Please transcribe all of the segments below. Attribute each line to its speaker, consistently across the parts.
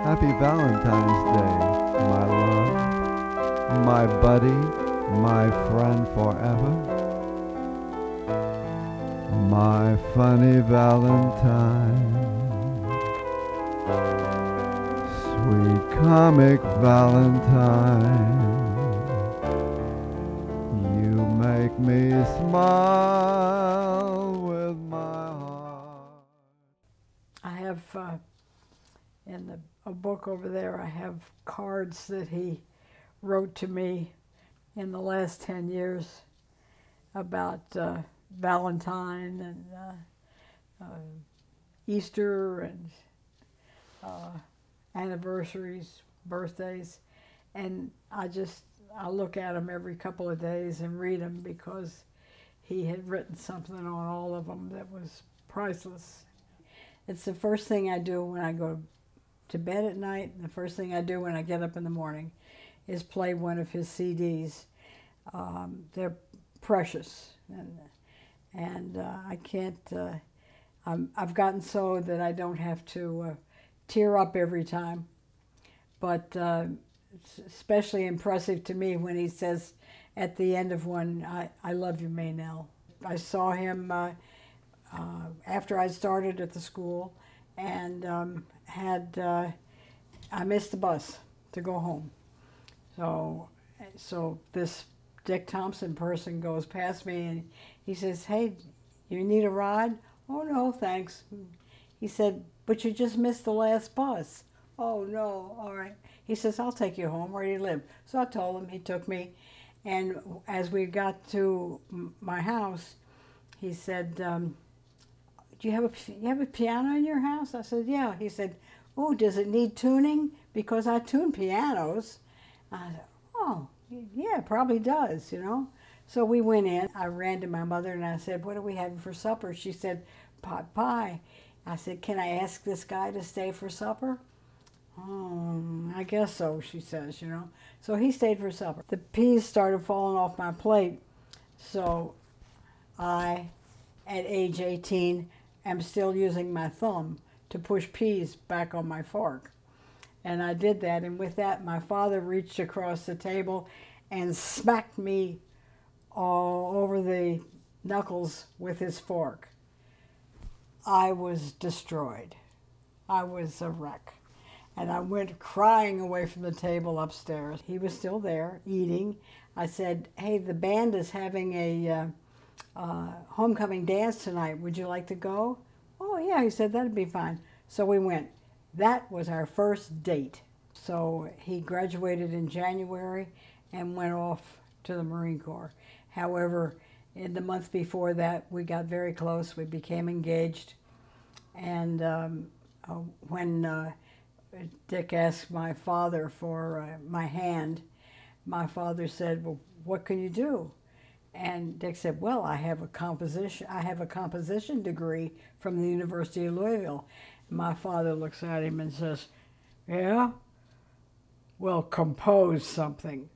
Speaker 1: Happy Valentine's Day, my love, my buddy, my friend forever, my funny Valentine, sweet comic Valentine, you make me smile with my heart.
Speaker 2: I have in a book over there, I have cards that he wrote to me in the last 10 years about Valentine and Easter and anniversaries, birthdays, and I look at them every couple of days and read them because he had written something on all of them that was priceless. It's the first thing I do when I go to bed at night, and the first thing I do when I get up in the morning is play one of his CDs. They're precious, and I can't, I've gotten so that I don't have to tear up every time, but it's especially impressive to me when he says at the end of one, I love you, Maynell. I saw him after I started at the school, and I missed the bus to go home. So this Dick Thompson person goes past me and he says, "Hey, you need a ride?" "Oh, no, thanks." He said, "But you just missed the last bus." "Oh, no, all right." He says, "I'll take you home. Where do you live?" So I told him. He took me, and as we got to my house, he said, "Do you have a piano in your house?" I said, "Yeah." He said, "Oh, does it need tuning? Because I tune pianos." I said, "Oh, yeah, it probably does, you know." So we went in. I ran to my mother and I said, "What are we having for supper?" She said, "Pot pie." I said, "Can I ask this guy to stay for supper?" "Oh, I guess so," she says, you know. So he stayed for supper. The peas started falling off my plate, so I, at age 18, am still using my thumb to push peas back on my fork. And I did that, and with that, my father reached across the table and smacked me all over the knuckles with his fork. I was destroyed. I was a wreck. And I went crying away from the table upstairs. He was still there, eating. I said, "Hey, the band is having a homecoming dance tonight. Would you like to go?" "Oh, yeah," he said, "that'd be fine." So we went. That was our first date. So he graduated in January and went off to the Marine Corps. However, in the month before that, we got very close. We became engaged. And when Dick asked my father for my hand, my father said, "Well, what can you do?" And Dick said, "Well, I have a composition degree from the University of Louisville." My father looks at him and says, "Yeah? Well, compose something."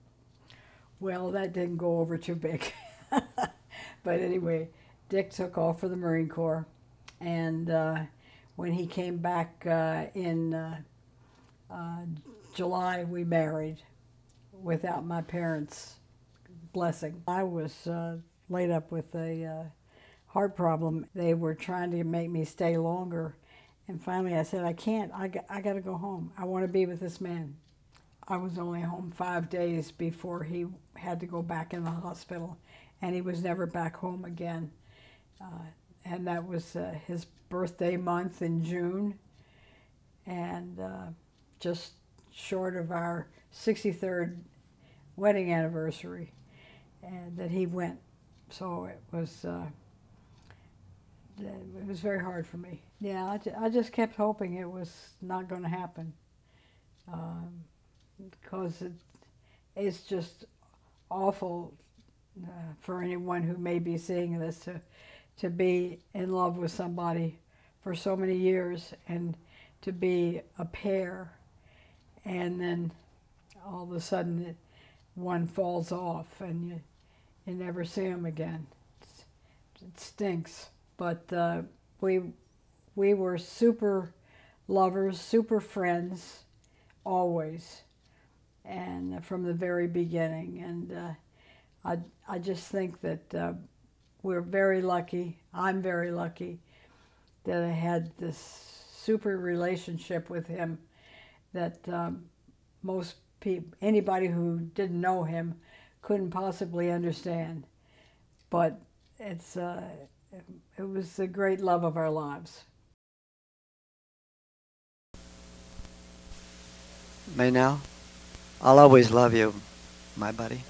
Speaker 2: Well, that didn't go over too big. But anyway, Dick took off for the Marine Corps, and when he came back in July, we married without my parents' blessing. I was laid up with a heart problem. They were trying to make me stay longer, and finally I said, "I can't. I got to go home. I want to be with this man." I was only home 5 days before he had to go back in the hospital, and he was never back home again. And that was his birthday month in June, and just short of our 63rd wedding anniversary, and that he went. So it was very hard for me. Yeah, I just kept hoping it was not going to happen, because it's just awful for anyone who may be seeing this to be in love with somebody for so many years and to be a pair, and then all of a sudden one falls off and you never see them again. It stinks. But we were super lovers, super friends, always, and from the very beginning. And I just think that we're very lucky. I'm very lucky that I had this super relationship with him that most people, anybody who didn't know him, couldn't possibly understand. But it was the great love of our lives.
Speaker 3: Maynell, I'll always love you, my buddy.